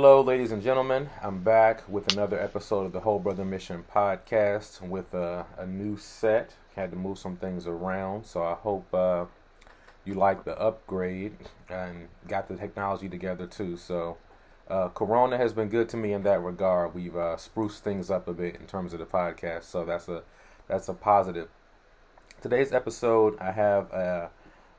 Hello, ladies and gentlemen. I'm back with another episode of the Whole Brother Mission podcast with a new set. Had to move some things around, so I hope you like the upgrade and got the technology together too. So, Corona has been good to me in that regard. We've spruced things up a bit in terms of the podcast, so that's a positive. Today's episode, I have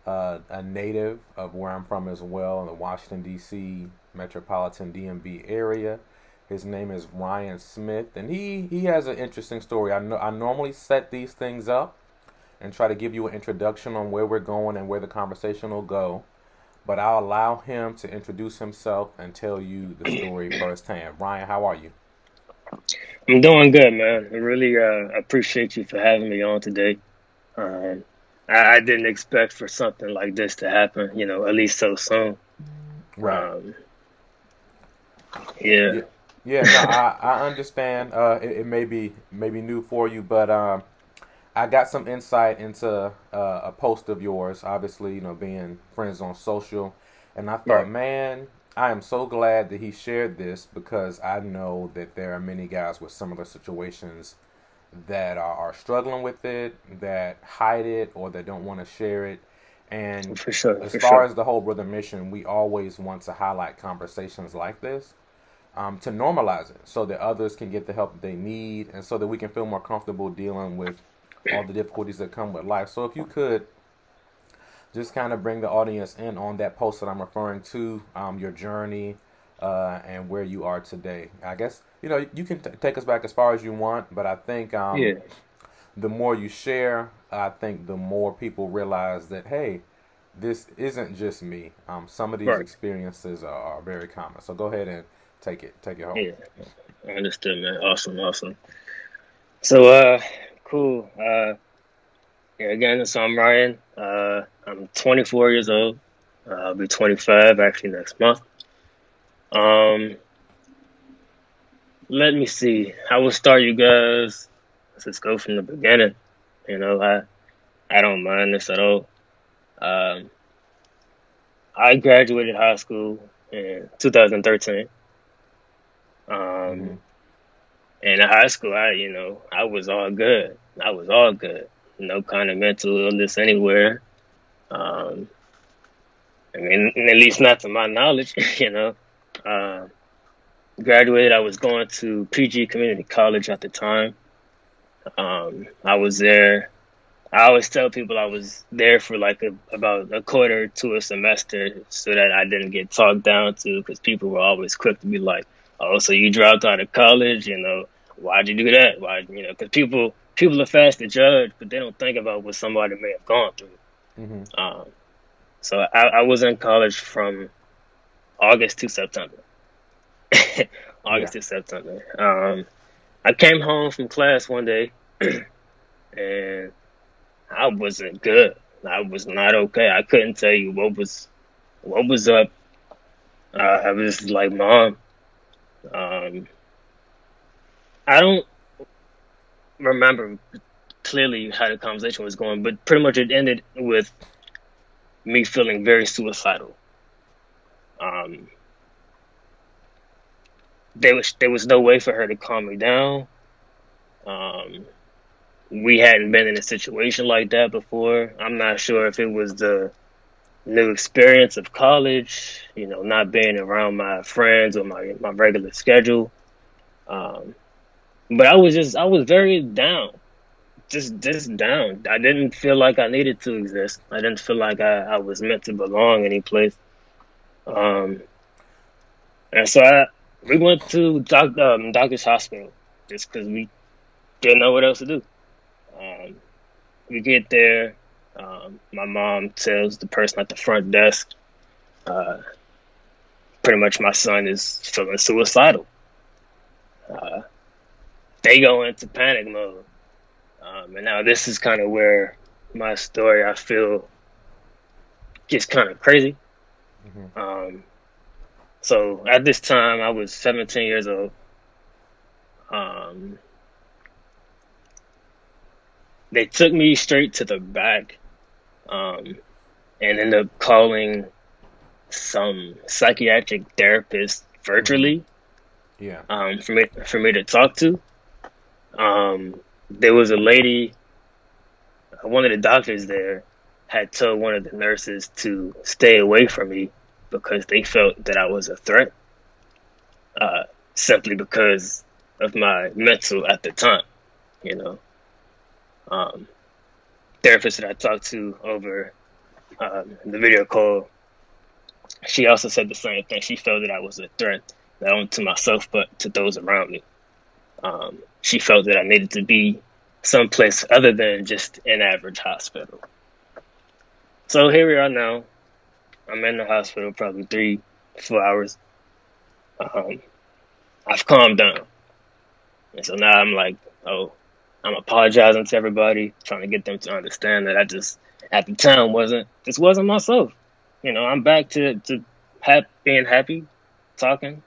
a native of where I'm from as well, in the Washington, D.C. metropolitan DMV area. His name is Ryan Smith, and he has an interesting story. I normally set these things up and try to give you an introduction on where we're going and where the conversation will go, but I'll allow him to introduce himself and tell you the story firsthand. Ryan, how are you? I'm doing good, man. I really appreciate you for having me on today. Um, I didn't expect for something like this to happen, at least so soon. Right. Um, yeah, Yeah. Yeah, no, I understand. It may be new for you, but I got some insight into a post of yours, obviously, being friends on social. And I thought, right. man, I am so glad that he shared this because I know that there are many guys with similar situations that are struggling with it, that hide it, or that don't want to share it. And For sure, as for far sure. as the whole brother mission, we always want to highlight conversations like this to normalize it so that others can get the help that they need and so that we can feel more comfortable dealing with all the difficulties that come with life. So if you could just kind of bring the audience in on that post that I'm referring to, your journey and where you are today. I guess, you can take us back as far as you want, but I think Yeah, the more you share, I think the more people realize that, hey, this isn't just me. Some of these right. experiences are very common. So go ahead and take it home. Yeah, I understood, man. Awesome, awesome. So, cool. Yeah, again, so I'm Ryan. I'm 24 years old. I'll be 25 actually next month. Um, Let me see. I will start you guys. Let's just go from the beginning. You know, I I don't mind this at all. Um, I graduated high school in 2013. Hmm. Um, and in high school, I was all good. I was all good. No kind of mental illness anywhere. Um, I mean, at least not to my knowledge. Uh, Graduated. I was going to PG Community College at the time. I was there. I always tell people I was there for like about a quarter to a semester so that I didn't get talked down to because people were always quick to be like, "Oh, so you dropped out of college? Why'd you do that? Why? Because people are fast to judge, but they don't think about what somebody may have gone through." Hmm. Um, so I was in college from August to September. Yeah. August to September. I came home from class one day and I wasn't good. I was not okay. I couldn't tell you what was up. I was like, Mom, um, I don't remember clearly how the conversation was going, but pretty much it ended with me feeling very suicidal. Um, there was no way for her to calm me down. Um, we hadn't been in a situation like that before. I'm not sure if it was the new experience of college, not being around my friends or my regular schedule. Um, but I was very down, just down. I didn't feel like I needed to exist. I didn't feel like I was meant to belong any place. Um, and so we went to doctor's hospital just because we didn't know what else to do. Um, we get there. My mom tells the person at the front desk, uh, pretty much my son is feeling suicidal. Uh, they go into panic mode. And now this is kind of where my story, I feel, gets kind of crazy. Hmm. Um, so at this time, I was 17 years old. Um, they took me straight to the back um, and ended up calling some psychiatric therapist Mm-hmm. virtually, Yeah. for me to talk to. There was a lady, one of the doctors there had told one of the nurses to stay away from me because they felt that I was a threat, uh, simply because of my mental at the time, you know. Um, Therapist that I talked to over the video call, she also said the same thing. She felt that I was a threat, not only to myself, but to those around me. She felt that I needed to be someplace other than just an average hospital. So here we are now. I'm in the hospital probably 3, 4 hours. Um, I've calmed down. And so now I'm like, oh, I'm apologizing to everybody, trying to get them to understand that I just, at the time, wasn't myself. I'm back to being happy, talking.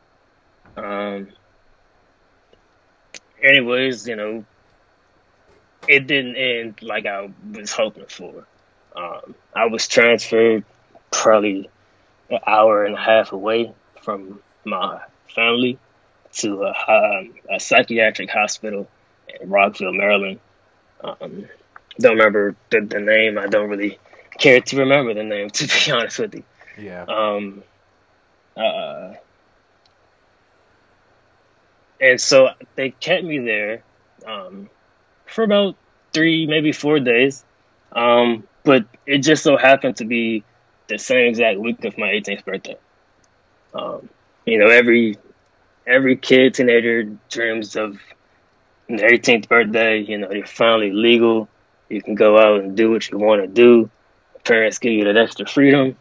Um, Anyways, it didn't end like I was hoping for. I was transferred probably an hour and a half away from my family to a psychiatric hospital in Rockville, Maryland. Um, don't remember the name. I don't really care to remember the name, to be honest with you. Yeah. Um, uh, and so they kept me there for about 3, maybe 4 days. But it just so happened to be the same exact week of my 18th birthday. Um, every kid, teenager dreams of their 18th birthday. You're finally legal. You can go out and do what you want to do. Parents give you that extra freedom.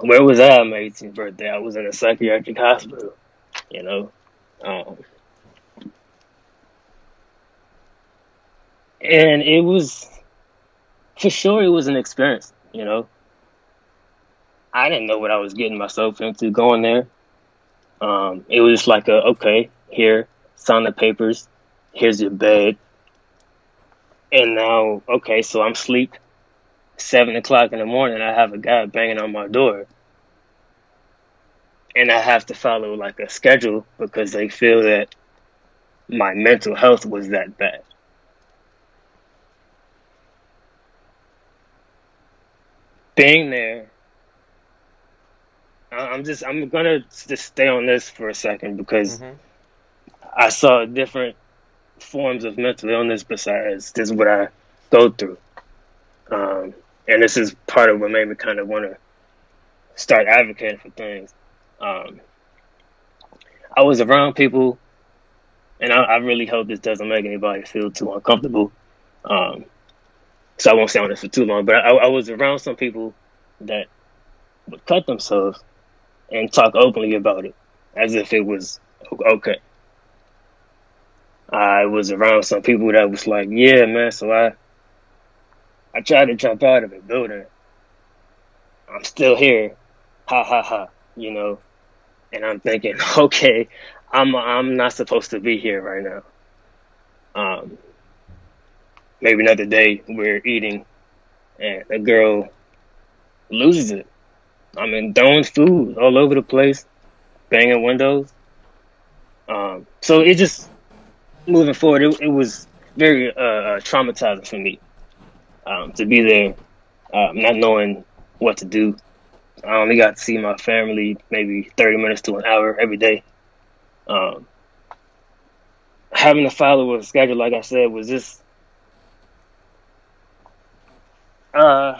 Where was I on my 18th birthday? I was in a psychiatric hospital, you know. Um, and it was, for sure, it was an experience. I didn't know what I was getting myself into going there. It was just like, okay, here, sign the papers, here's your bed. And now, okay, so I'm asleep. 7 o'clock in the morning, I have a guy banging on my door. And I have to follow like a schedule because they feel that my mental health was that bad. Being there, I'm gonna just stay on this for a second because Mm-hmm. I saw different forms of mental illness besides this is what I go through. Um, and this is part of what made me kind of want to start advocating for things. Um, I was around people, and I really hope this doesn't make anybody feel too uncomfortable. Um, so I won't stay on this for too long, but I was around some people that would cut themselves and talk openly about it as if it was okay. I was around some people that was like, yeah, man, so I tried to jump out of a building. I'm still here. Ha ha ha, you know. And I'm thinking, okay, I'm not supposed to be here right now. Um, Maybe another day we're eating and a girl loses it. I mean, throwing food all over the place, banging windows. So it just moving forward, it was very traumatizing for me to be there, not knowing what to do. I only got to see my family maybe 30 minutes to an hour every day. Um, Having to follow a schedule, like I said, was just uh,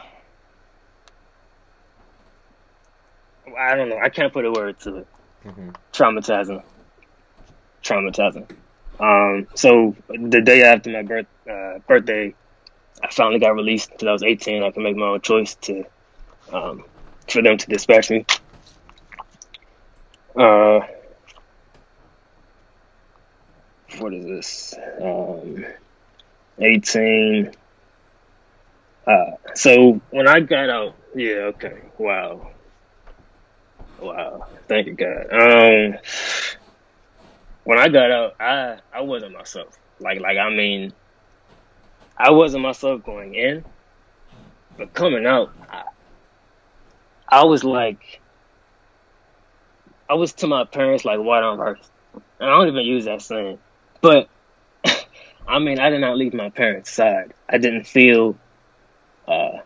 I don't know. I can't put a word to it. Mm-hmm. Traumatizing, traumatizing. So the day after my birthday, I finally got released until I was 18. I could make my own choice to um, for them to dispatch me. Uh, what is this? 18. So when I got out, yeah, okay, wow, wow, thank you God. When I got out, I wasn't myself. I mean, I wasn't myself going in, but coming out, I was like I was to my parents like white on rice. And I don't even use that saying. But I mean, I did not leave my parents' side. I didn't feel uh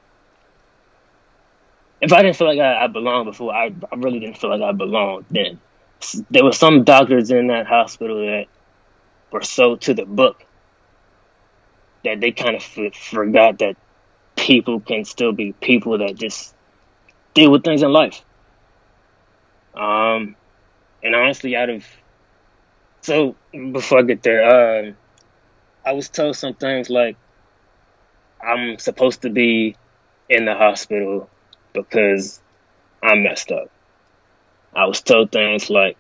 if I didn't feel like I belonged before, I really didn't feel like I belonged then. There were some doctors in that hospital that were so to the book that they kind of forgot that people can still be people that just deal with things in life. Um, and honestly, so before I get there, I was told some things like I'm supposed to be in the hospital because I'm messed up. I was told things like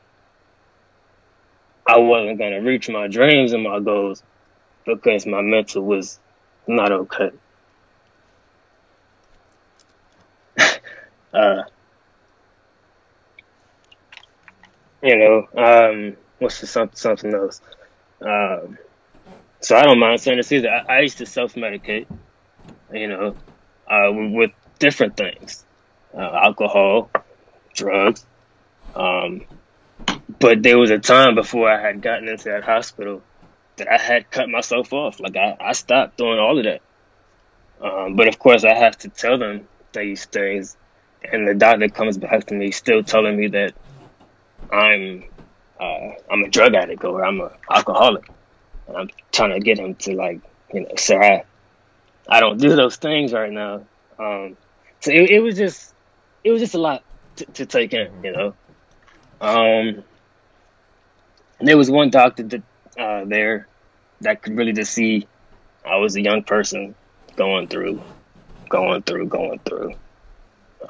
I wasn't going to reach my dreams and my goals because my mental was not okay. Uh, what's the something else? Um, so I don't mind saying this either. I used to self-medicate, you know, with different things, alcohol, drugs. Um, but there was a time before I had gotten into that hospital that I had cut myself off. Like I stopped doing all of that. But of course, I have to tell them these things, and the doctor comes back to me still telling me that I'm I'm a drug addict or I'm a alcoholic, and I'm trying to get him to like, sir, I don't do those things right now. So it was just a lot to take in, Um, there was one doctor that there that could really just see I was a young person going through, going through.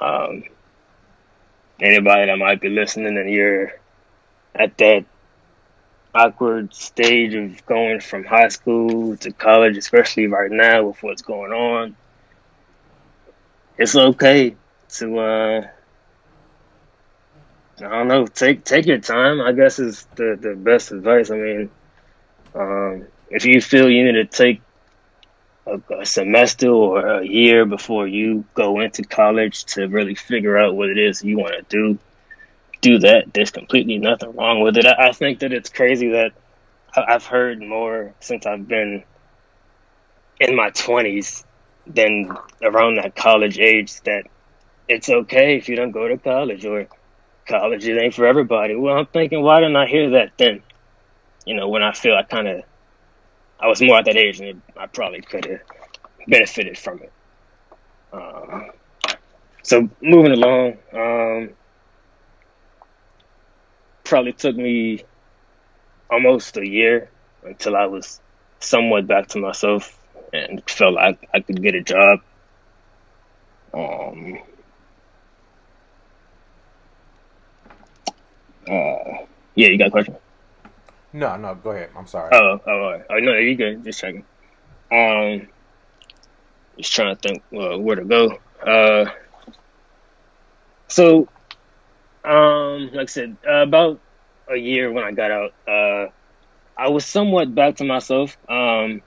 Um, Anybody that might be listening and you're at that awkward stage of going from high school to college, especially right now with what's going on, it's okay to I don't know, take your time, I guess is the best advice. I mean, if you feel you need to take a semester or a year before you go into college to really figure out what it is you want to do that. There's completely nothing wrong with it. I think that it's crazy that I've heard more since I've been in my 20s than around that college age that it's okay if you don't go to college or college it ain't for everybody. Well, I'm thinking, why didn't I hear that then? When I feel I was more at that age and I probably could have benefited from it. Um, so moving along, probably took me almost a year until I was somewhat back to myself and felt like I could get a job. Um, yeah, you got a question? No, no, go ahead. I'm sorry. Oh, no, you good? Just checking. Um, just trying to think where to go. So, like I said, about a year when I got out, I was somewhat back to myself. I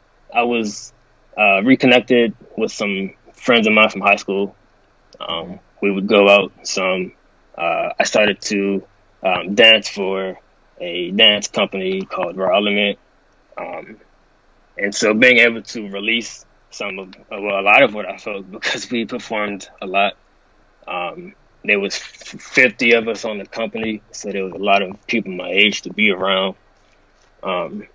was reconnected with some friends of mine from high school. Mm-hmm. We would go out some. I started to dance for a dance company called Raw Element. Um, and so being able to release a lot of what I felt because we performed a lot. Um, there was 50 of us on the company, so there was a lot of people my age to be around. Um,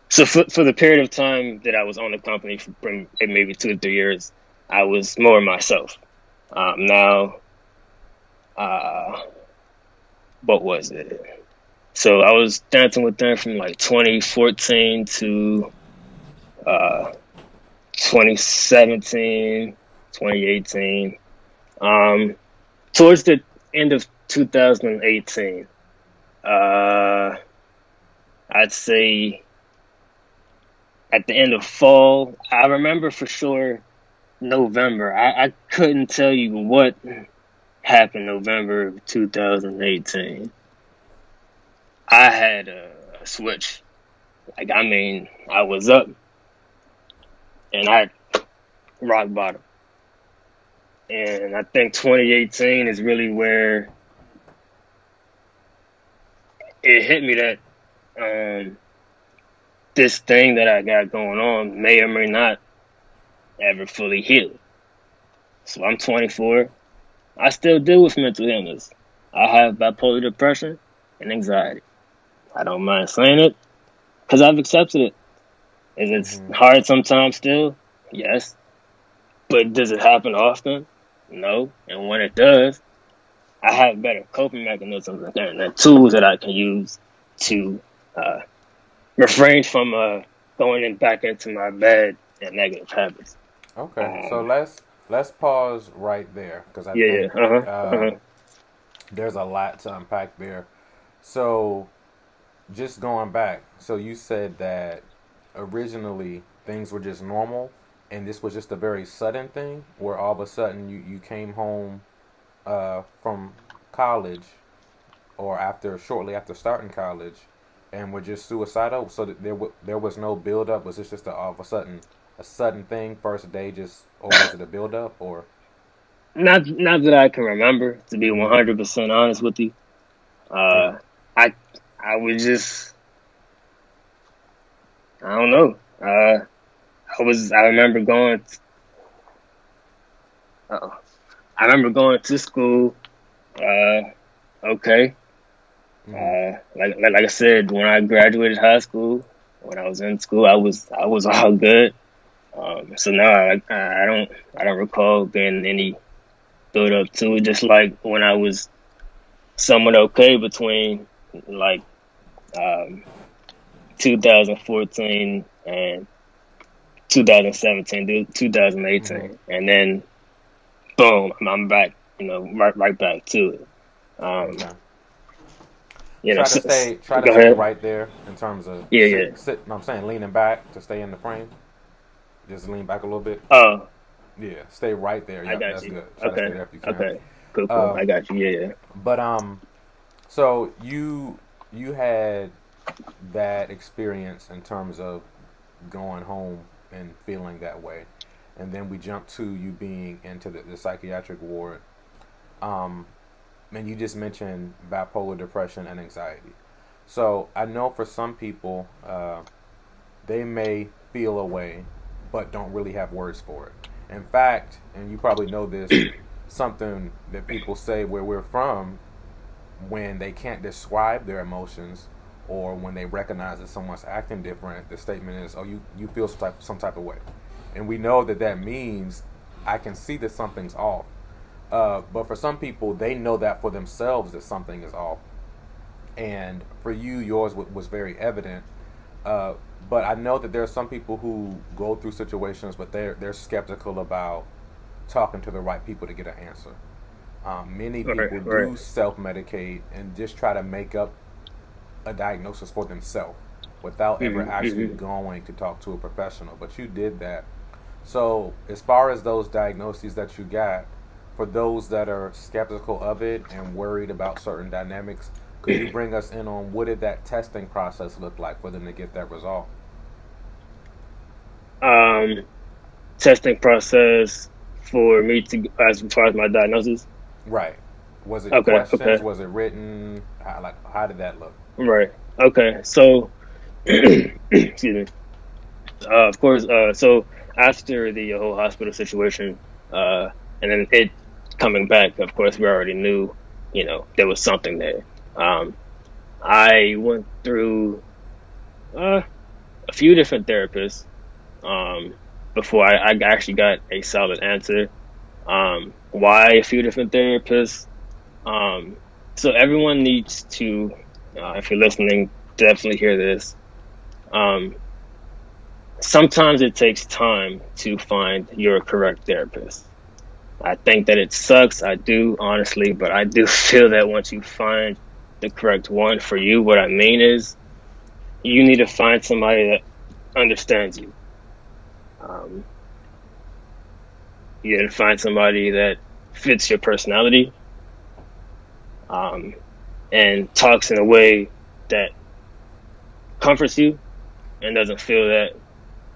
so for the period of time that I was on the company for maybe 2 or 3 years, I was more myself. Now, uh, what was it? So I was dancing with them from like 2014 to uh, 2017, 2018. Towards the end of 2018, uh, I'd say at the end of fall, I remember for sure November. I couldn't tell you what happened November of 2018. I had a switch. I was up and I rock bottom. And I think 2018 is really where it hit me that this thing that I got going on may or may not ever fully heal. So I'm 24. I still deal with mental illness. I have bipolar depression and anxiety. I don't mind saying it because I've accepted it. Is it hard sometimes still? Yes. But does it happen often? No. And when it does, I have better coping mechanisms and tools that I can use to refrain from going back into my bad and negative habits. Okay, so let's pause right there because I Yeah, think there's a lot to unpack there. So just going back, so you said that originally things were just normal, and this was just a very sudden thing, where all of a sudden you came home from college, or shortly after starting college, and were just suicidal. So that there was no build up. Was this just all of a sudden thing, first day, just, or was it a build up, or? Not that I can remember, to be 100% honest with you. Yeah. I was just, I don't know. I remember going. I remember going to school. Okay. Like I said, when I graduated high school, when I was in school, I was all good. So now I don't recall being any build up to it. Just like when I was somewhat okay between like 2014 and 2017, 2018, and then boom, I'm back. Right back to it. Okay. Try to stay right there in terms of no, I'm saying leaning back to stay in the frame. Just lean back a little bit. Oh. Yeah, stay right there. Yep, that's you. good. Try to stay there if you can. Okay. Cool. I got you. Yeah. But so you had that experience in terms of going home and feeling that way, and then we jump to you being into the psychiatric ward. And you just mentioned bipolar depression and anxiety. So I know for some people, they may feel a way, but don't really have words for it. In fact, and you probably know this, something that people say where we're from, when they can't describe their emotions or when they recognize that someone's acting different, the statement is, "Oh, you feel some type of way," and we know that means I can see that something's off. But for some people, they know that for themselves that something is off, and for you, yours was very evident. But I know that there are some people who go through situations, but they're skeptical about talking to the right people to get an answer. Many people do self-medicate and just try to make up a diagnosis for themselves without ever actually going to talk to a professional. But you did that. So as far as those diagnoses that you got, for those that are skeptical of it and worried about certain dynamics, could you bring us in on what did that testing process look like for them to get that result? Testing process for me to, as far as my diagnosis. Right. Was it questions? Okay. Was it written? How did that look? Right. Okay. So, excuse me. Of course. So after the whole hospital situation, and then it coming back, of course, we already knew, there was something there. I went through a few different therapists before I actually got a solid answer. Why a few different therapists? So everyone needs to, if you're listening, definitely hear this. Sometimes it takes time to find your correct therapist. I think that it sucks. I do, honestly, but I do feel that once you find the correct one for you, what I mean is you need to find somebody that understands you. You need to find somebody that fits your personality, and talks in a way that comforts you and doesn't feel that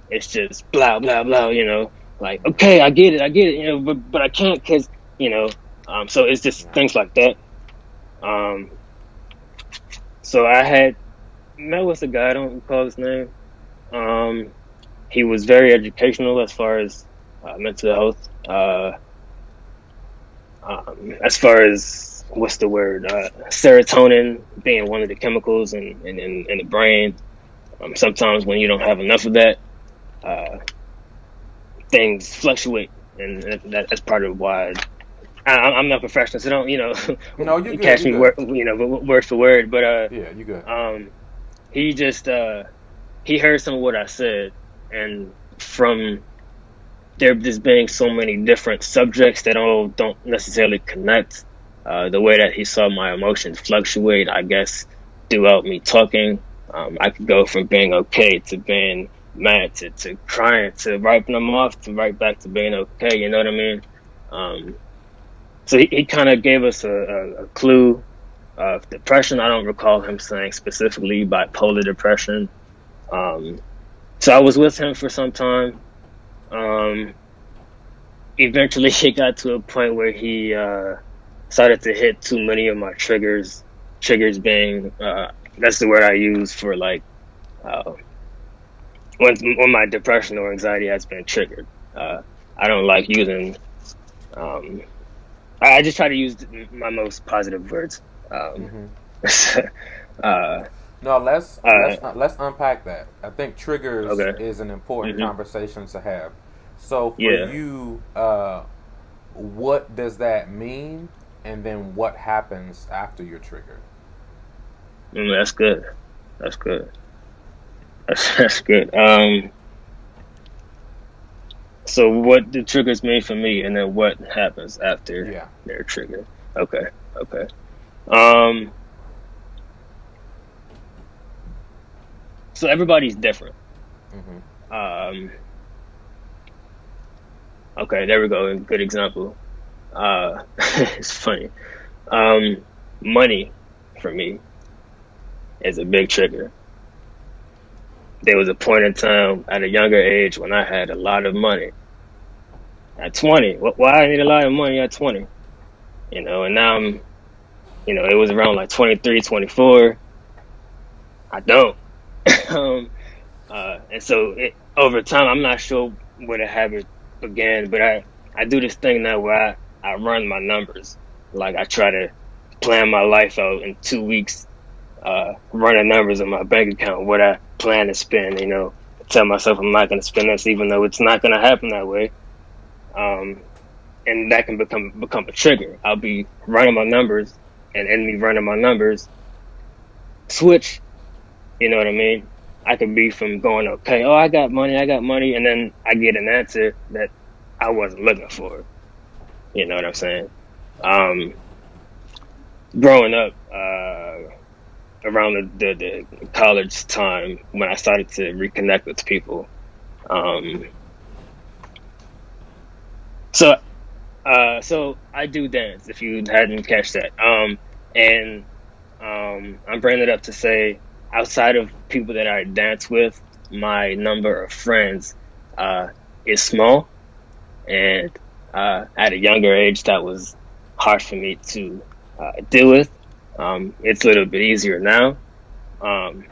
it's just blah, blah, blah, like, okay, I get it, but I can't because, so it's just things like that. So I had met with a guy, I don't recall his name. Um, he was very educational as far as mental health. As far as what's the word, serotonin being one of the chemicals in the brain. Sometimes when you don't have enough of that, uh, things fluctuate, and that's part of why I'm not a professional, so don't No, you're good. catch You're me good. word word for word. But Yeah, you're good. he just he heard some of what I said, and from there just being so many different subjects that all don't necessarily connect. The way that he saw my emotions fluctuate, I guess, throughout me talking, I could go from being okay to being mad to crying to wiping them off to right back to being okay. You know what I mean? Um, so he kind of gave us a clue of depression. I don't recall him saying specifically bipolar depression. Um, so I was with him for some time. Um, Eventually it got to a point where he started to hit too many of my triggers. Triggers being that's the word I use for like uh, when my depression or anxiety has been triggered. I don't like using. Um, I just try to use my most positive words. Um, Hmm. uh, No, let's uh, let's let's unpack that. I think triggers okay. is an important Hmm. conversation to have. So for Yeah. you, what does that mean, and then what happens after you're triggered? That's good. That's good. That's good. So what the triggers mean for me, and then what happens after Yeah. they're triggered. Okay, okay. Um, so everybody's different. Hmm. Um, okay, there we go. Good example. It's funny. Um, Money for me is a big trigger. There was a point in time at a younger age when I had a lot of money. At 20, why I need a lot of money at 20? And now it was around like 23, 24. I don't. um, and so over time, I'm not sure where the habit began, but I do this thing now where I run my numbers. Like I try to plan my life out in 2 weeks, run the numbers in my bank account, what I plan to spend, tell myself I'm not going to spend this, even though it's not going to happen that way. Um, and that can become a trigger. I'll be running my numbers, and in me running my numbers, switch. You know what I mean? I could be from going, okay, oh, I got money, and then I get an answer that I wasn't looking for. You know what I'm saying? Um, Growing up, around the college time when I started to reconnect with people. Um, so, so I do dance. If you hadn't catch that, and I'm bringing it up to say, outside of people that I dance with, my number of friends uh, is small, and at a younger age, that was hard for me to deal with. It's a little bit easier now, um,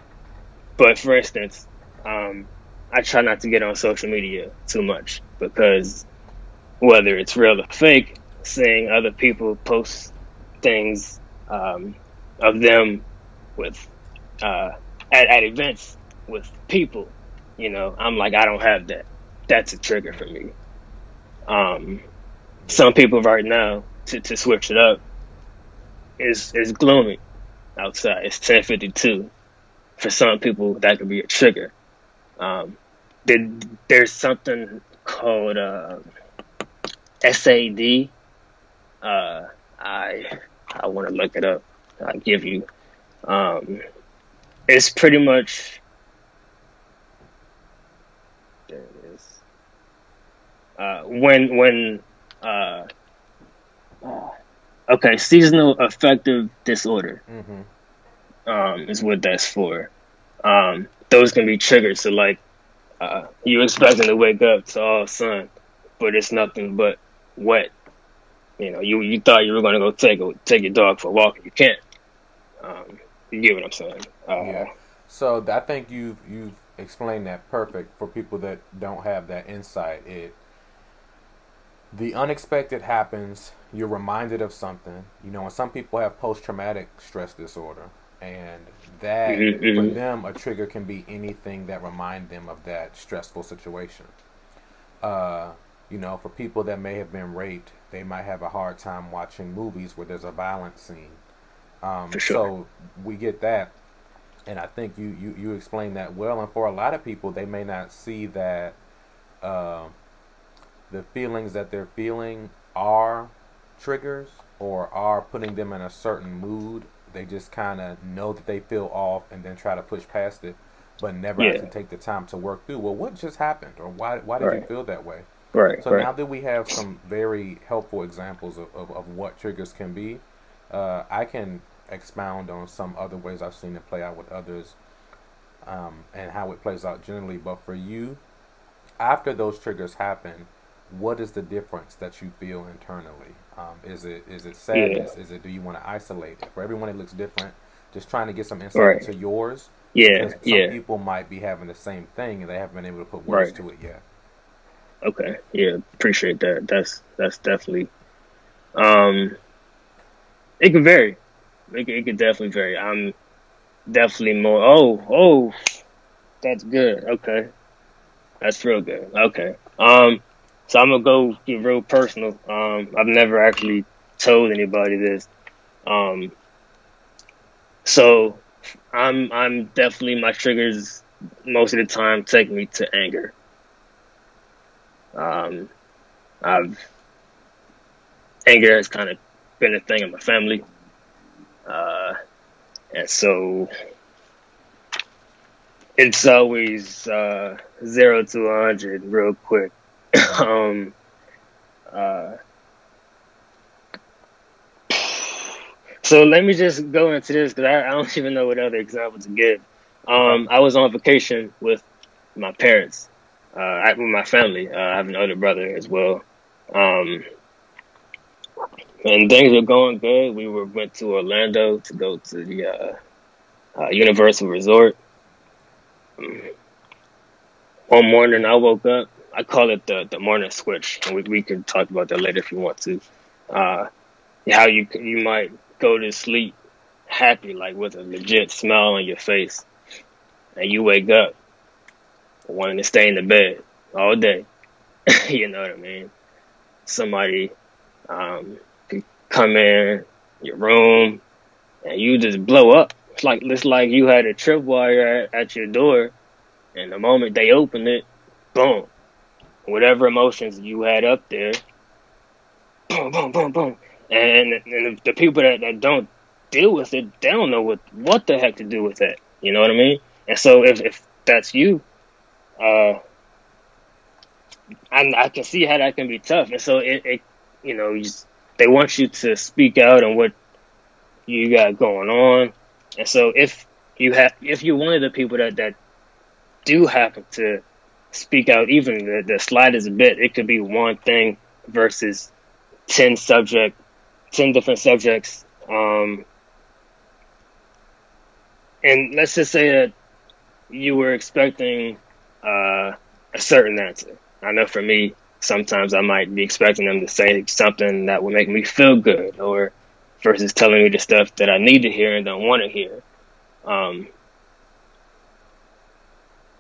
but for instance, um, I try not to get on social media too much because whether it's real or fake, seeing other people post things um, of them with uh, at events with people, I'm like, I don't have that. That's a trigger for me. Um, Yeah. some people right now to switch it up is gloomy outside. It's 10:52. For some people, that could be a trigger. Um, there's something called SAD. Uh, I I want to look it up. I'll give you. Um, it's pretty much there it is. When uh okay, seasonal affective disorder Hmm. is what that's for. Those can be triggers. So like you expecting to wake up to all sun, but it's nothing but wet. You thought you were gonna go take your dog for a walk and you can't. Um, You get what I'm saying? Yeah. So I think you've explained that perfect for people that don't have that insight. The unexpected happens. You're reminded of something. You know, and some people have post traumatic stress disorder, and that hmm for hmm them a trigger can be anything that remind them of that stressful situation. Uh, you know, for people that may have been raped, they might have a hard time watching movies where there's a violent scene. For sure. So we get that, and I think you explained that well. And for a lot of people, they may not see that uh, the feelings that they're feeling are triggers or are putting them in a certain mood. They just kind of know that they feel off and then try to push past it, but never Yeah. actually take the time to work through. Well, what just happened, or why did you Right. feel that way? Right. So Right. now that we have some very helpful examples of what triggers can be, I can expound on some other ways I've seen it play out with others, and how it plays out generally. But for you, after those triggers happen, what is the difference that you feel internally? Is it Yeah. sadness? Is it, do you want to isolate it? For everyone, it looks different. Just trying to get some insight Right. into yours, Yeah. because some Yeah. people might be having the same thing and they haven't been able to put words Right. to it yet. Okay. Yeah. Appreciate that. That's definitely. Um. It could vary. It could definitely vary. I'm definitely more. Oh. That's good. Okay. That's real good. Okay. So I'm gonna go get real personal. I've never actually told anybody this. Um. So I'm definitely my triggers most of the time take me to anger. Um. I've Anger has kind of been a thing in my family. Uh. And so it's always 0 to 100 real quick. um, uh, so let me just go into this because I don't even know what other example to give. Okay. I was on vacation with my parents, with my family. I have an older brother as well. Um, and things were going good. Went to Orlando to go to the Universal Resort. One morning I woke up. I call it the morning switch, and we could talk about that later if you want to. Uh, how you might go to sleep happy, like with a legit smile on your face, and you wake up wanting to stay in the bed all day. You know what I mean? Somebody could come in your room and you just blow up. It's like you had a tripwire at your door, and the moment they open it, boom, whatever emotions you had up there, boom, boom, boom, boom. And the people that don't deal with it, they don't know what the heck to do with that. You know what I mean? And so if that's you, uh, I can see how that can be tough. And so it they want you to speak out on what you got going on. And so if you're one of the people that do happen to speak out, even the slightest bit, it could be one thing versus 10 different subjects. And let's just say that you were expecting a certain answer. I know for me, sometimes I might be expecting them to say something that would make me feel good, or versus telling me the stuff that I need to hear and don't want to hear. Um,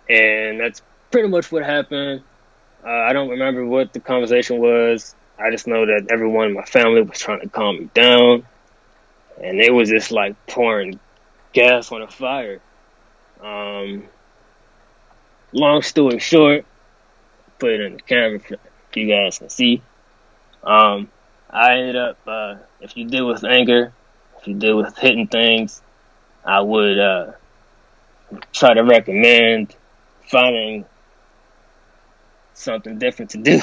and that's pretty much what happened. I don't remember what the conversation was. I just know that everyone in my family was trying to calm me down, and it was just like pouring gas on a fire. Um, Long story short, put it in the camera so you guys can see. Um, I ended up, if you deal with anger, if you deal with hitting things, I would try to recommend finding something different to do.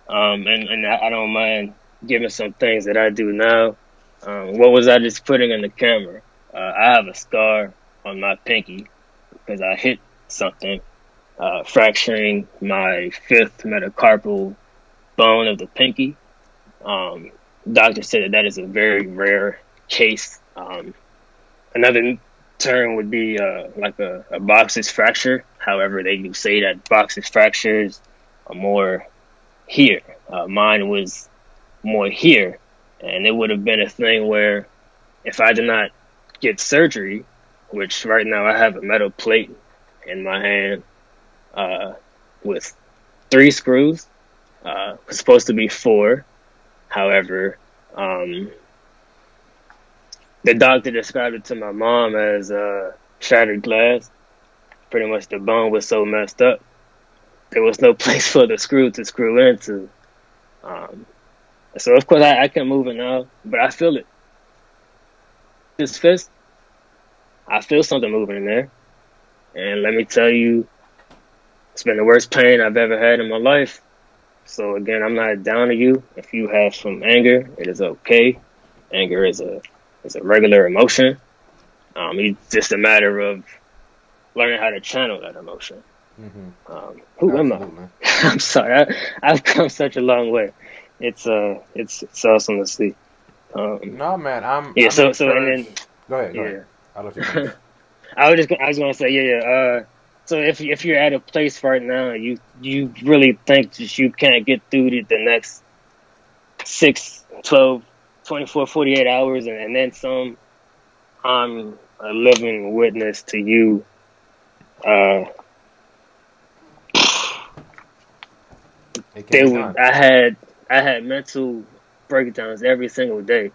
And I don't mind giving some things that I do now. What was I just putting in the camera? I have a scar on my pinky because I hit something, fracturing my fifth metacarpal bone of the pinky. Doctor said that is a very rare case. Another term would be like a Bach's fracture. However, they do say that Bach's fractures are more here. Mine was more here, and it would have been a thing where if I did not get surgery, which right now I have a metal plate in my hand with 3 screws. It's supposed to be 4. However, the doctor described it to my mom as shattered glass. Pretty much the bone was so messed up, there was no place for the screw to screw into. So of course I can move it now, but I feel it. This fist, I feel something moving in there. And let me tell you, it's been the worst pain I've ever had in my life. So again, I'm not down to you. If you have some anger, it is okay. Anger is a regular emotion. It's just a matter of learning how to channel that emotion. Mm-hmm. Who am I? I'm sorry. I've come such a long way. It's awesome to see. No, man, I'm so encouraged. and then Go ahead. I'll let you finish. I was gonna say so if you're at a place right now, you really think that you can't get through the next 6, 12, 24, 48 hours and then some, I'm a living witness to you. I had mental breakdowns every single day,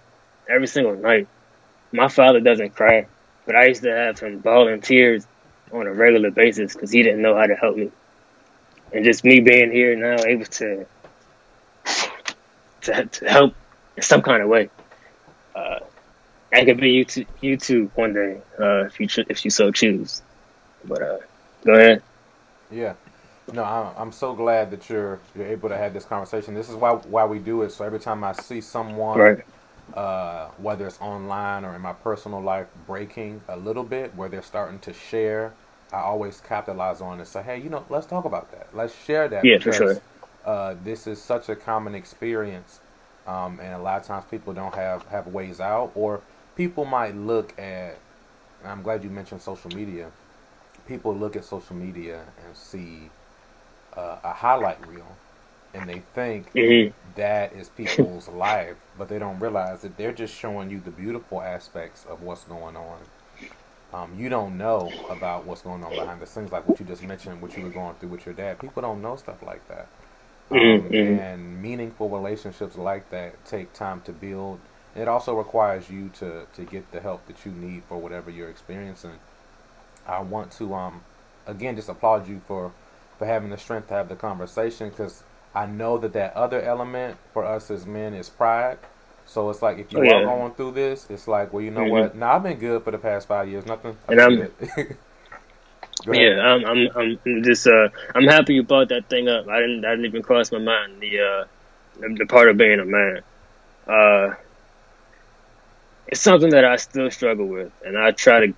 every single night. My father doesn't cry, but I used to have him bawling tears on a regular basis because he didn't know how to help me. And just me being here now, able to help in some kind of way. I could be you too one day if you so choose. But go ahead. Yeah. No, I'm so glad that you're able to have this conversation. This is why we do it. So every time I see someone, Right. whether it's online or in my personal life, breaking a little bit, where they're starting to share, I always capitalize on it and say, hey, let's talk about that. Let's share that Yeah, for because sure. this is such a common experience, and a lot of times people don't have ways out, or people might look at. And I'm glad you mentioned social media. People look at social media and see a highlight reel, and they think Mm-hmm. that is people's life, but they don't realize that they're just showing you the beautiful aspects of what's going on. You don't know about what's going on behind the scenes, like what you just mentioned, what you were going through with your dad. People don't know stuff like that. Mm-hmm. And meaningful relationships like that take time to build. It also requires you to get the help that you need for whatever you're experiencing. I want to again just applaud you for having the strength to have the conversation, because I know that other element for us as men is pride. So it's like if Oh you are yeah. going through this, it's like, well, you know Mm-hmm. what? Now I've been good for the past 5 years. Nothing. I've And been I'm good. Go ahead. yeah, I'm just I'm happy you brought that thing up. I didn't even cross my mind the part of being a man. Uh, it's something that I still struggle with, and I try to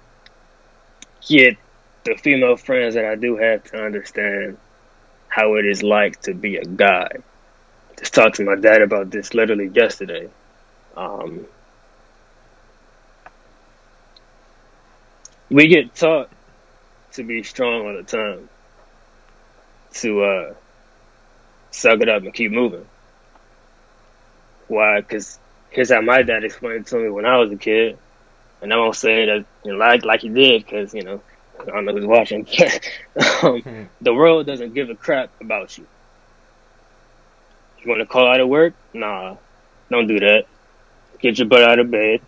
get the female friends that I do have to understand how it is like to be a guy. Just talked to my dad about this literally yesterday. Um, we get taught to be strong all the time, to suck it up and keep moving. Why? Because here's how my dad explained it to me when I was a kid, and I won't say that like he did because I don't know who's watching. The world doesn't give a crap about you. You want to call out of work? Nah, don't do that. Get your butt out of bed,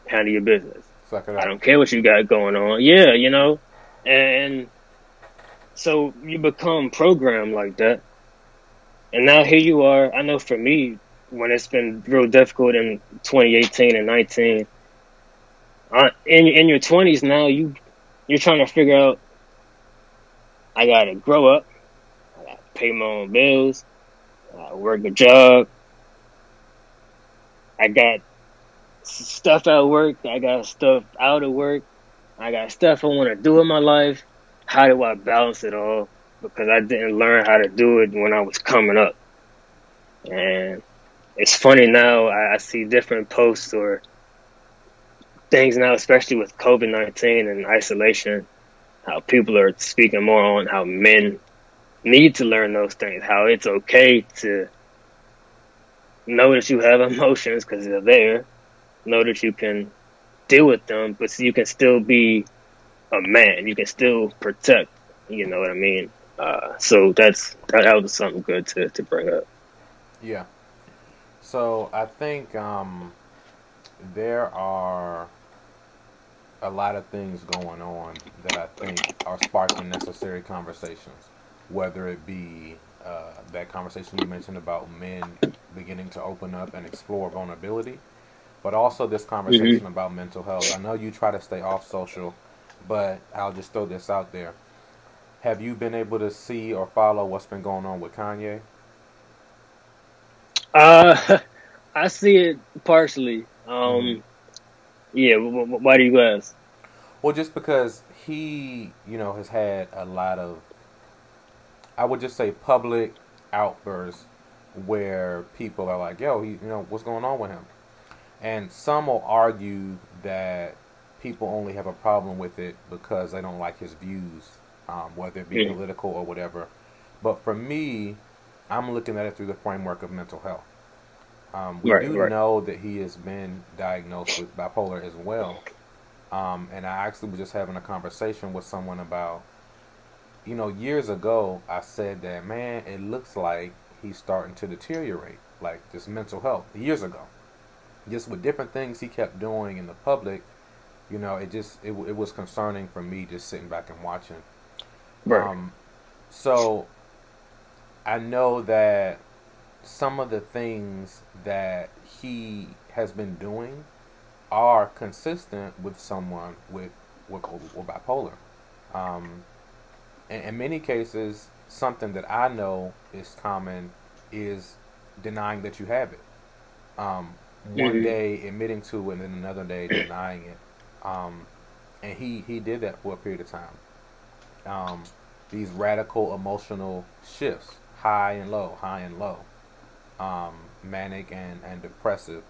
handle your business. Suck it I up. don't care what you got going on. Yeah, and so you become programmed like that. And now here you are. I know for me, when it's been real difficult in 2018 and 19, in your 20s now, you're trying to figure out, I gotta grow up, I gotta pay my own bills, I gotta work a job, I got stuff at work, I got stuff out of work, I got stuff I want to do in my life. How do I balance it all? Because I didn't learn how to do it when I was coming up. And it's funny now, I see different posts or things now, especially with COVID-19 and isolation, how people are speaking more on how men need to learn those things, how it's okay to know that you have emotions because they're there, know that you can deal with them, but you can still be a man. You can still protect. You know what I mean? So that was something good to bring up. Yeah. So I think there are a lot of things going on that I think are sparking necessary conversations, whether it be that conversation you mentioned about men beginning to open up and explore vulnerability, but also this Hmm. conversation about mental health. I know you try to stay off social, but I'll just throw this out there. Have you been able to see or follow what's been going on with Kanye? Uh, I see it partially. Hmm. Yeah. Why do you ask? Well, just because he, has had a lot of, I would just say, public outbursts where people are like, "Yo, what's going on with him?" And some will argue that people only have a problem with it because they don't like his views, whether it be Mhm. political or whatever. But for me, I'm looking at it through the framework of mental health. We Right. do Right. know that he has been diagnosed with bipolar as well. And I actually was just having a conversation with someone about, years ago, I said that, man, it looks like he's starting to deteriorate, like this mental health, years ago. Just with different things he kept doing in the public, it was concerning for me just sitting back and watching. Right. Um, so I know that some of the things that he has been doing are consistent with someone with bipolar. Um, in many cases, something that I know is common is denying that you have it. Um, one Hmm. day admitting to it, and then another day denying it. Um, and he did that for a period of time. These radical emotional shifts, high and low, manic and depressive.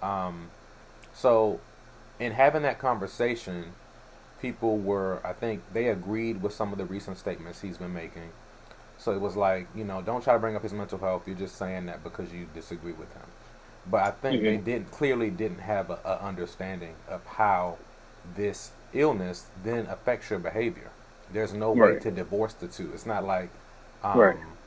Um, so, in having that conversation, people were, I think, they agreed with some of the recent statements he's been making. So it was like, don't try to bring up his mental health. You're just saying that because you disagree with him. But I think they Hmm. didn't have a understanding of how this illness then affects your behavior. There's no way Right. to divorce the two. It's not like Right. um,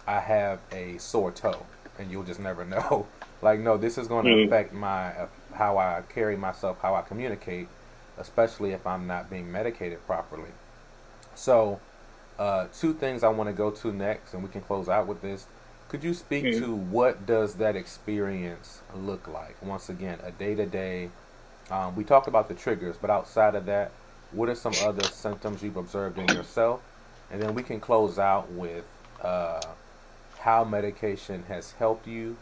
I have a sore toe and you'll just never know. Like, no, this is going to Hmm. affect my how I carry myself, how I communicate, especially if I'm not being medicated properly. So, two things I want to go to next, and we can close out with this. Could you speak Hmm. to what does that experience look like? Once again, a day to day. We talked about the triggers, but outside of that, what are some other symptoms you've observed in yourself? And then we can close out with uh, how medication has helped you,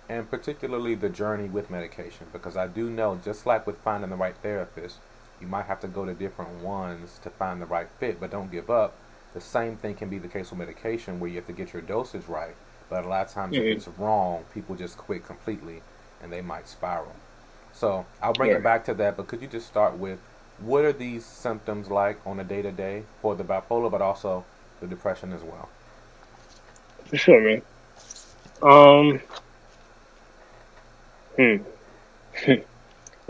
and particularly the journey with medication. Because I do know, just like with finding the right therapist, you might have to go to different ones to find the right fit, but don't give up. The same thing can be the case with medication where you have to get your dosage right. But a lot of times, if Hmm. it's wrong, people just quit completely and they might spiral. So I'll bring it Right. back to that, but could you just start with what are these symptoms like on a day to day for the bipolar, but also the depression as well? For sure, man. Um. Hmm. Okay.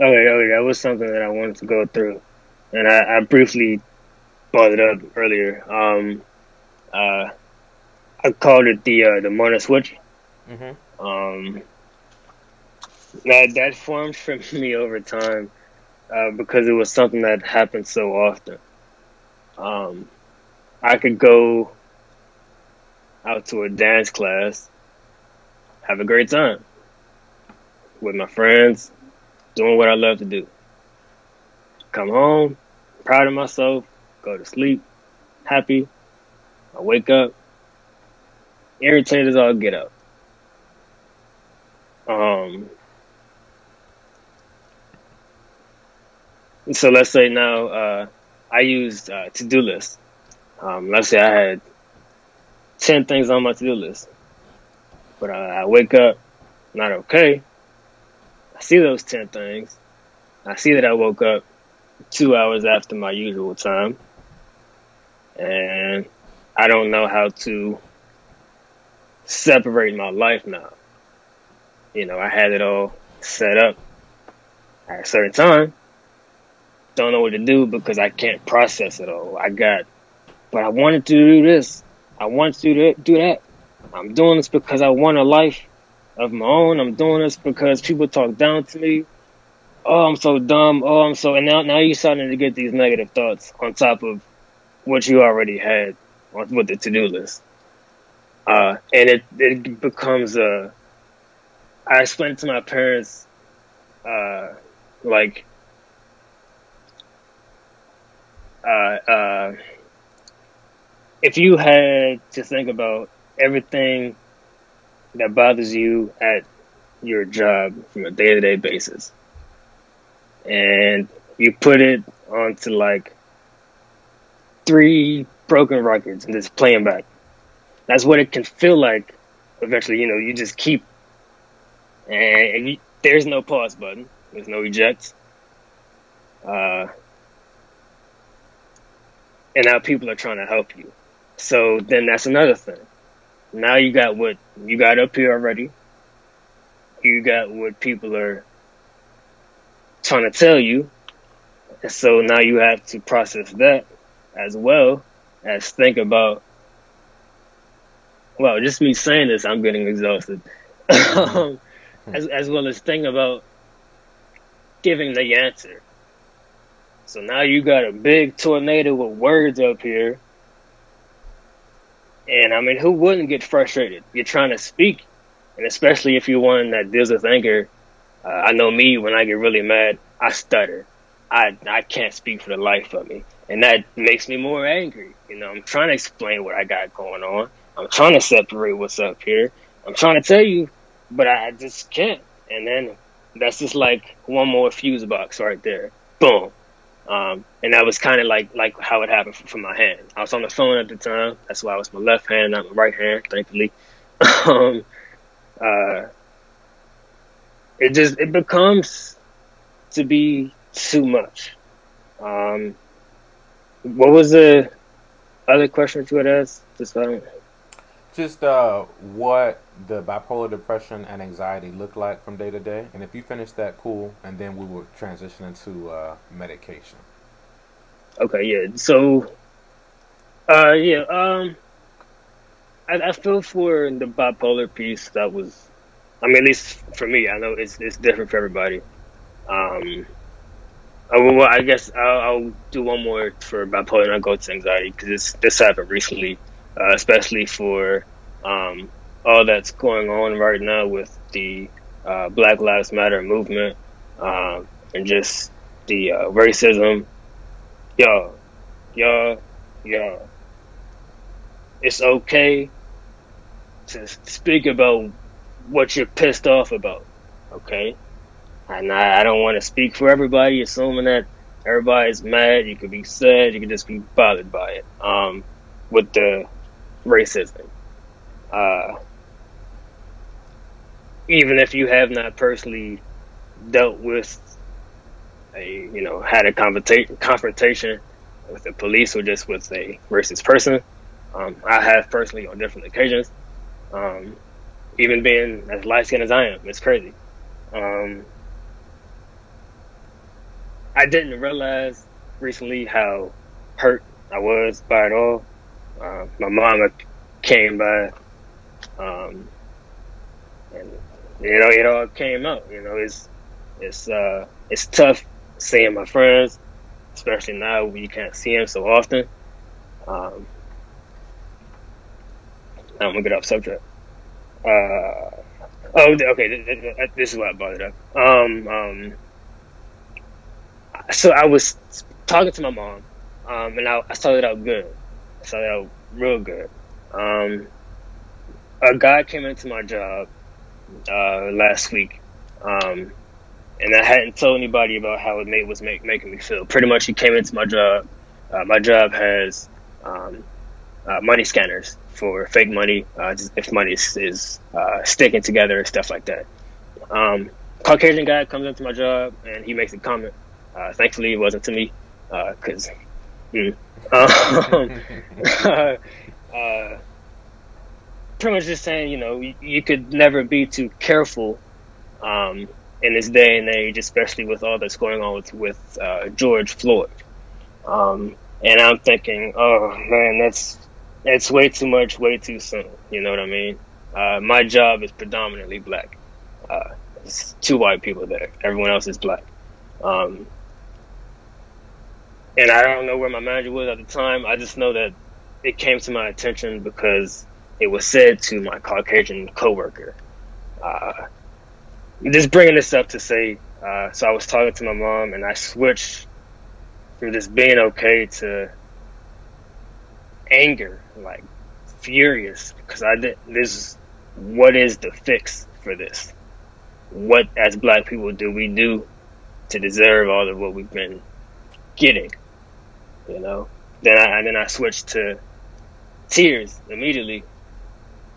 Okay. That was something that I wanted to go through, and I briefly brought it up earlier. Uh, I called it the morning switch. Mm-hmm. Um, that formed for me over time, because it was something that happened so often. Um, I could go out to a dance class, have a great time with my friends, doing what I love to do. Come home, proud of myself, go to sleep, happy. I wake up, irritated as all get up. Um, so let's say now, I used to-do list. Let's say I had 10 things on my to-do list, but I wake up not okay. I see those 10 things. I see that I woke up 2 hours after my usual time, and I don't know how to separate my life now. I had it all set up at a certain time. Don't know what to do because I can't process it all. But I wanted to do this. I wanted to do that. I'm doing this because I want a life of my own. I'm doing this because people talk down to me. Oh, I'm so dumb. And now you're starting to get these negative thoughts on top of what you already had with the to-do list. And it becomes I explained to my parents, like, if you had to think about everything that bothers you at your job from a day-to-day basis, and you put it onto like 3 broken records and just playing back, that's what it can feel like. Eventually, you just keep, and there's no pause button, there's no eject, and now people are trying to help you. So then that's another thing. Now you got what you got up here already. You got what people are trying to tell you. And so now you have to process that as well as think about, well, just me saying this, I'm getting exhausted. as well as think about giving the answer. So now you got a big tornado with words up here. And I mean, who wouldn't get frustrated? You're trying to speak, and especially if you're one that deals with anger. I know me, when I get really mad, I stutter. I can't speak for the life of me. And that makes me more angry. I'm trying to explain what I got going on. I'm trying to separate what's up here. I'm trying to tell you, but I just can't. And then that's just like one more fuse box right there. Boom. And that was kind of like how it happened for my hand. I was on the phone at the time. That's why it was my left hand, not my right hand, thankfully. It becomes to be too much. What was the other question you had asked? Just what the bipolar depression and anxiety look like from day to day, and if you finish that, cool, and then we will transition into medication. Okay, yeah. So, I feel for the bipolar piece. That was, I mean, at least for me, I know it's different for everybody. Well, I guess I'll do one more for bipolar and I'll go to anxiety because this happened recently. Especially for all that's going on right now with the Black Lives Matter movement and just the racism. Y'all, it's okay to speak about what you're pissed off about, okay? And I don't want to speak for everybody, assuming that everybody's mad. You could be sad, you could just be bothered by it. With the racism. Even if you have not personally dealt with had a confrontation with the police or just with a racist person, I have personally on different occasions. Even being as light-skinned as I am, it's crazy. I didn't realize recently how hurt I was by it all. My mama came by, and it all came out. It's tough seeing my friends, especially now when you can't see them so often. I'm gonna get off subject. Okay. This is why I brought it up. So I was talking to my mom, and I started out good. I started out real good. A guy came into my job last week, and I hadn't told anybody about how it was making me feel. Pretty much, he came into my job. My job has money scanners for fake money, just if money is sticking together and stuff like that. Caucasian guy comes into my job and he makes a comment. Thankfully, it wasn't to me, because um, uh, pretty much just saying, you could never be too careful um, in this day and age, especially with all that's going on with George Floyd. And I'm thinking, oh man, that's way too much, way too soon. You know what I mean? My job is predominantly black. It's two white people there. Everyone else is black. Um, and I don't know where my manager was at the time. I just know that it came to my attention because it was said to my Caucasian coworker. Uh, just bringing this up to say, so I was talking to my mom and I switched from just being okay to anger, like furious, because what is the fix for this? What, as black people, do we do to deserve all of what we've been getting? Then I switched to tears immediately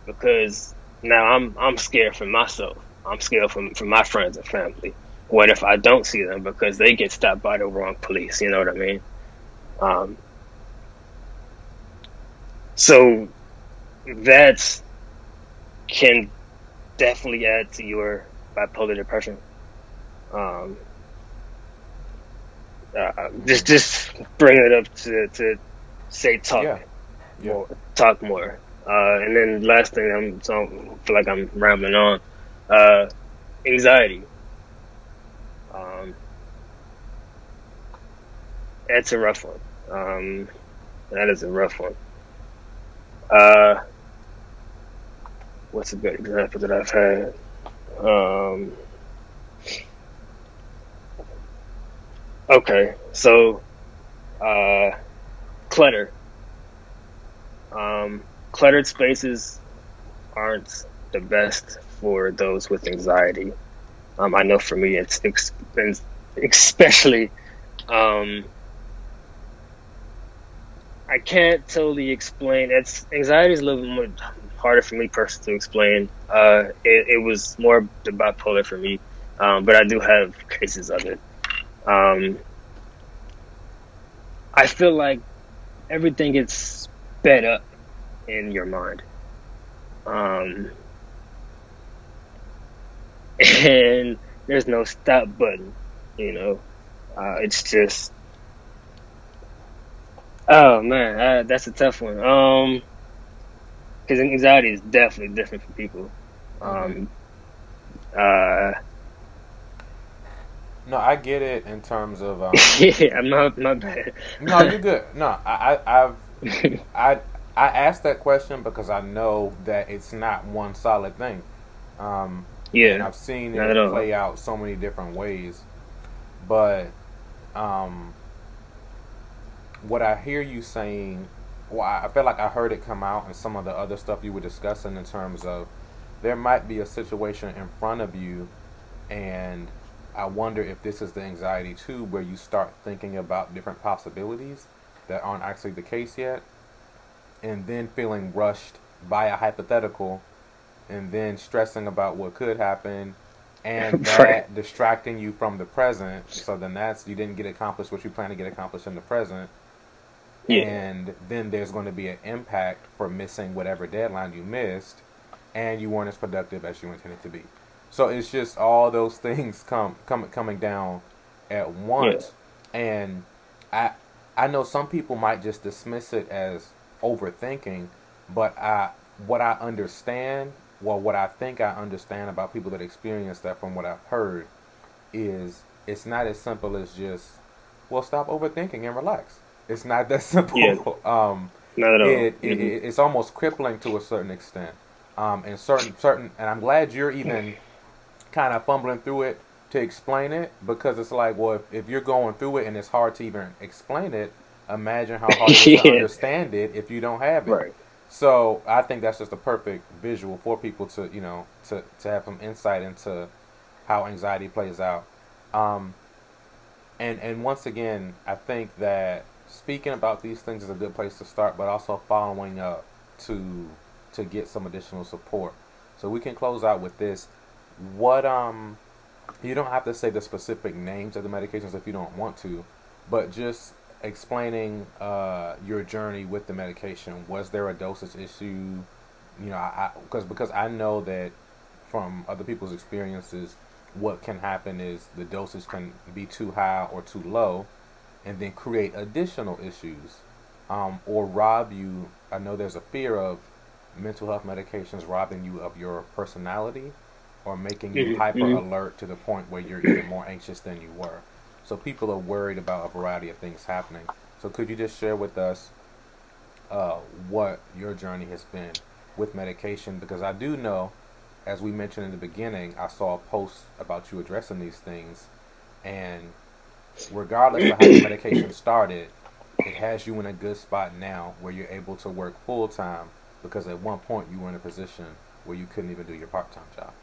because now I'm scared for myself. I'm scared for my friends and family. What if I don't see them because they get stopped by the wrong police? You know what I mean? So that can definitely add to your bipolar depression. Um, just bring it up to say Yeah. Yeah. talk more. And then last thing, I feel like I'm rambling on. Uh, Anxiety. Um, that's a rough one. That is a rough one. Uh, what's a good example that I've had? Um, okay, so clutter. Cluttered spaces aren't the best for those with anxiety. I know for me, it's especially. I can't totally explain. It's Anxiety is a little bit more harder for me personally to explain. It was more the bipolar for me, but I do have cases of it. Um, I feel like everything gets sped up in your mind, um, and there's no stop button. You know, it's just, oh man, that's a tough one. Because anxiety is definitely different for people. Mm-hmm. Um, uh, No, I get it in terms of yeah, I'm not bad. no, you're good. No, I I asked that question because I know that it's not one solid thing, and Yeah, I've seen not at it all. play out so many different ways. But um, what I hear you saying, well, I feel like I heard it come out in some of the other stuff you were discussing in terms of there might be a situation in front of you, and I wonder if this is the anxiety too, where you start thinking about different possibilities that aren't actually the case yet, and then feeling rushed by a hypothetical, and then stressing about what could happen, and Right. that distracting you from the present. So then that's you didn't get accomplished what you plan to get accomplished in the present, Yeah. and then there's going to be an impact for missing whatever deadline you missed, and you weren't as productive as you intended to be. So it's just all those things coming down at Yeah. once, and I I know some people might just dismiss it as overthinking, but what I understand, well, what I think I understand about people that experience that from what I've heard is it's not as simple as just, well, stop overthinking and relax. It's not that Yeah. simple. Not at all. It's almost crippling to a certain extent. And and I'm glad you're even kind of fumbling through it to explain it, because it's like, well, if you're going through it and it's hard to even explain it, imagine how hard it is to Yeah. understand it if you don't have it. Right. So I think that's just a perfect visual for people to, to have some insight into how anxiety plays out. Um, and once again, I think that speaking about these things is a good place to start, but also following up to to get some additional support. So we can close out with this. What You don't have to say the specific names of the medications if you don't want to, but just explaining your journey with the medication. Was there a dosage issue? You know, because I know that from other people's experiences, what can happen is the dosage can be too high or too low, and then create additional issues, or rob you. I know there's a fear of mental health medications robbing you of your personality or making you Mm-hmm, hyper mm-hmm. alert to the point where you're even more anxious than you were. So people are worried about a variety of things happening. So could you just share with us what your journey has been with medication? Because I do know, as we mentioned in the beginning, I saw a post about you addressing these things, and regardless of how your medication started, it has you in a good spot now where you're able to work full time, because at one point you were in a position where you couldn't even do your part time job.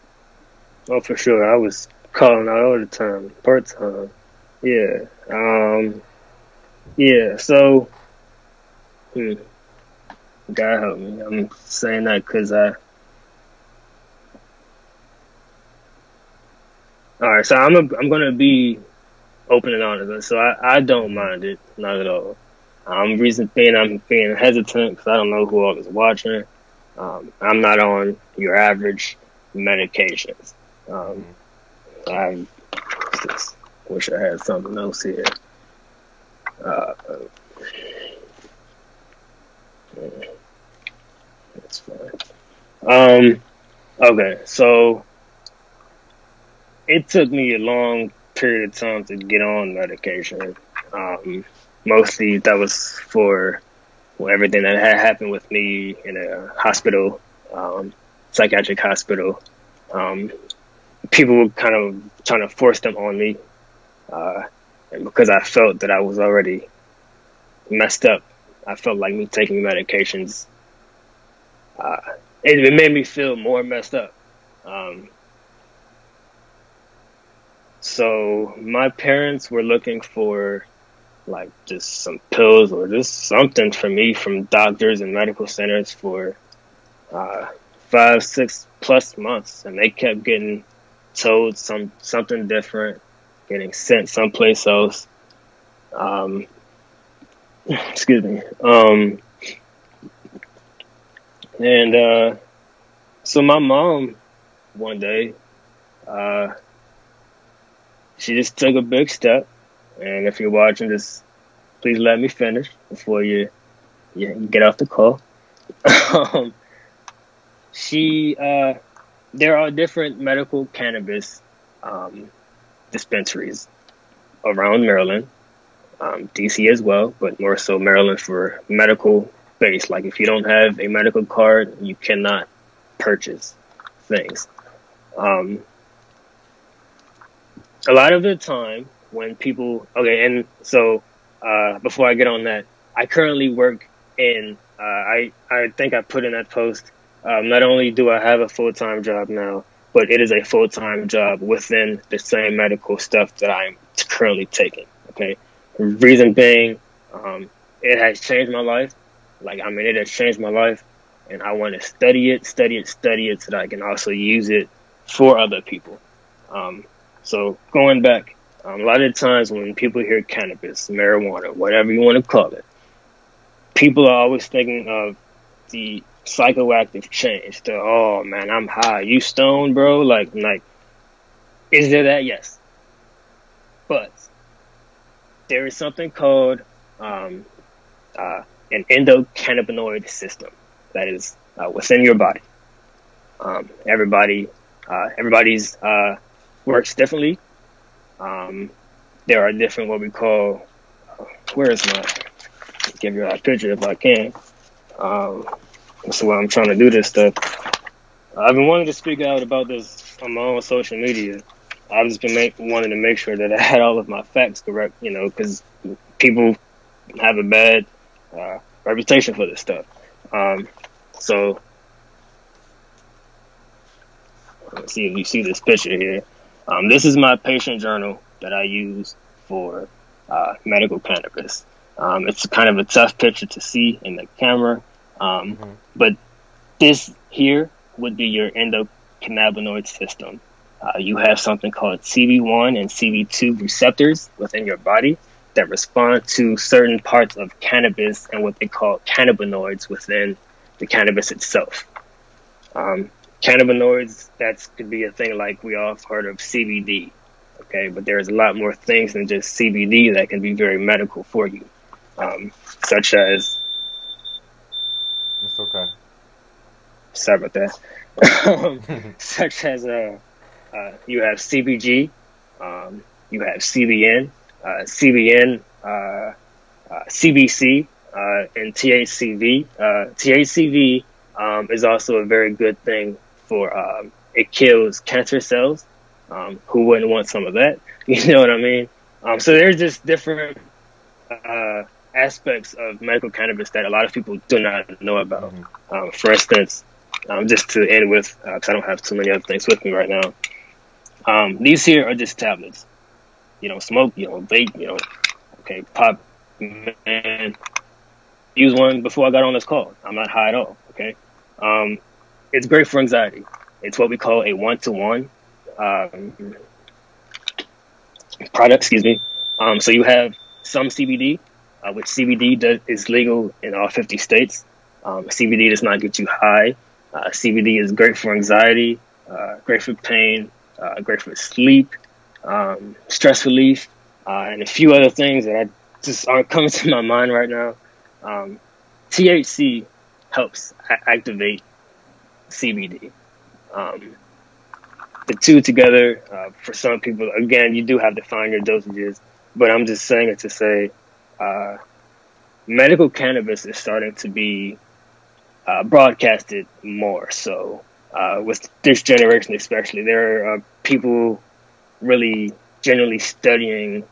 Oh, for sure. I was calling out all the time, part time. Yeah. Yeah. So, hmm, God help me. I'm saying that because all right. So I'm gonna be open and honest. So I don't Mm-hmm. mind it, not at all. Reason being, I'm being hesitant because I don't know who all is watching. I'm not on your average medications. Um, Mm-hmm. I just wish I had something else here. Uh, that's fine. Okay, so it took me a long period of time to get on medication. Um, Mostly that was for everything that had happened with me in a hospital, psychiatric hospital. Um, People were kind of trying to force them on me, and because I felt that I was already messed up, I felt like me taking medications, uh, it made me feel more messed up. Um, so my parents were looking for like just some pills or just something for me from doctors and medical centers for uh, 5, 6+ months, and they kept getting told something different, getting sent someplace else. Um, Excuse me. And so my mom one day, uh, she just took a big step. And if you're watching this, please let me finish before you get off the call. um, she There are different medical cannabis um, dispensaries around Maryland, DC as well, but more so Maryland for medical base. Like if you don't have a medical card, you cannot purchase things. Um, a lot of the time when people, okay, and so before I get on that, I currently work in, I think I put in that post, not only do I have a full-time job now, but it is a full-time job within the same medical stuff that I'm currently taking. Okay. Reason being, it has changed my life. Like, I mean, it has changed my life, and I want to study it so that I can also use it for other people. Um, so going back, a lot of times when people hear cannabis, marijuana, whatever you want to call it, people are always thinking of the psychoactive change. The, oh man, I'm high. You stoned, bro? Like, is there that? Yes, but there is something called um, an endocannabinoid system that is within your body. Everybody's works differently. Um, there are different what we call. Where is my? Give you a picture if I can. That's why I'm trying to do this stuff. I've been wanting to speak out about this on my own social media. I've just been wanting to make sure that I had all of my facts correct, because people have a bad reputation for this stuff. So let's see if you see this picture here. This is my patient journal that I use for medical cannabis. It's kind of a tough picture to see in the camera, Mm-hmm. but this here would be your endocannabinoid system. You have something called CB1 and CB2 receptors within your body that respond to certain parts of cannabis and what they call cannabinoids within the cannabis itself. Cannabinoids, that could be a thing like we all have heard of CBD, okay? But there's a lot more things than just CBD that can be very medical for you, such as, It's okay. sorry about that, such as you have CBG, you have CBN, CBN, CBC, and THCV. THCV is also a very good thing for it kills cancer cells. Who wouldn't want some of that? You know what I mean? So there's just different aspects of medical cannabis that a lot of people do not know about. For instance, just to end with, because I don't have too many other things with me right now. These here are just tablets. You don't smoke, you don't vape, you don't, okay, pop, man. Use one before I got on this call. I'm not high at all, okay? It's great for anxiety. It's what we call a one-to-one product, excuse me. So you have some CBD, which CBD is legal in all 50 states. CBD does not get you high. CBD is great for anxiety, great for pain, great for sleep, stress relief, and a few other things that I just aren't coming to my mind right now. THC helps activate CBD. The two together, for some people, again, you do have to find your dosages, but I'm just saying it to say medical cannabis is starting to be broadcasted more. So with this generation especially, there are people really genuinely studying.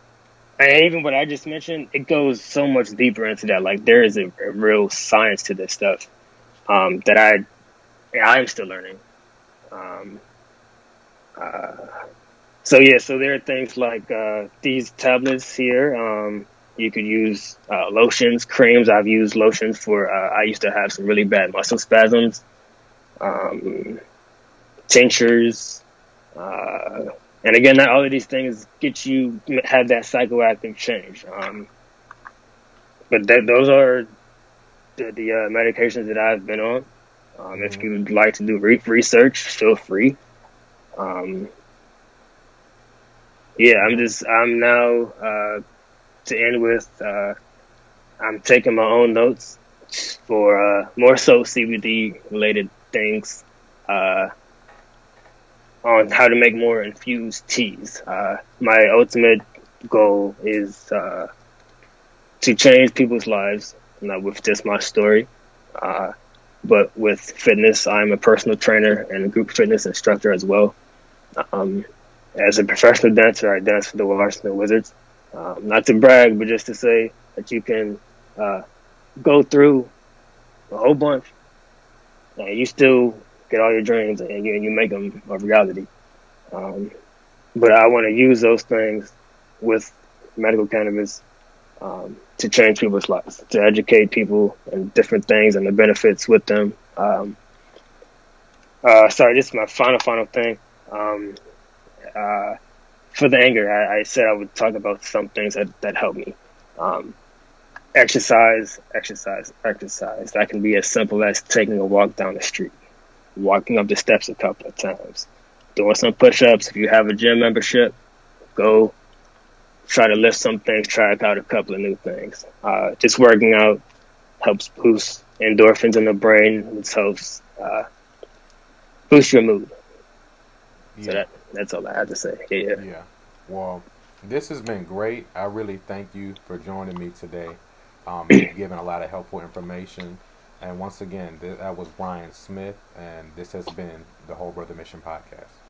And even what I just mentioned, it goes so much deeper into that. Like there is a real science to this stuff that I'm still learning. So there are things like these tablets here. You could use lotions, creams. I've used lotions for. I used to have some really bad muscle spasms. Tinctures. And again, not all of these things have that psychoactive change. But those are the medications that I've been on. If you would like to do research, feel free. I'm now, to end with, I'm taking my own notes for more so CBD related things. On how to make more infused teas. My ultimate goal is to change people's lives, not with just my story, but with fitness. I'm a personal trainer and a group fitness instructor as well. As a professional dancer, I dance for the Washington Wizards. Not to brag, but just to say that you can go through a whole bunch and you still get all your dreams and you make them a reality. But I want to use those things with medical cannabis to change people's lives, to educate people and different things and the benefits with them. Sorry, this is my final thing. For the anger, I said I would talk about some things that help me. Exercise. That can be as simple as taking a walk down the street, walking up the steps a couple of times, doing some push-ups. If you have a gym membership, go try to lift some things, try out a couple of new things. Just working out helps boost endorphins in the brain. It helps boost your mood. Yeah. So that's all I have to say. Yeah. Well, this has been great. I really thank you for joining me today. You've given a lot of helpful information. And once again, that was Brian Smith, and this has been the Whole Brother Mission Podcast.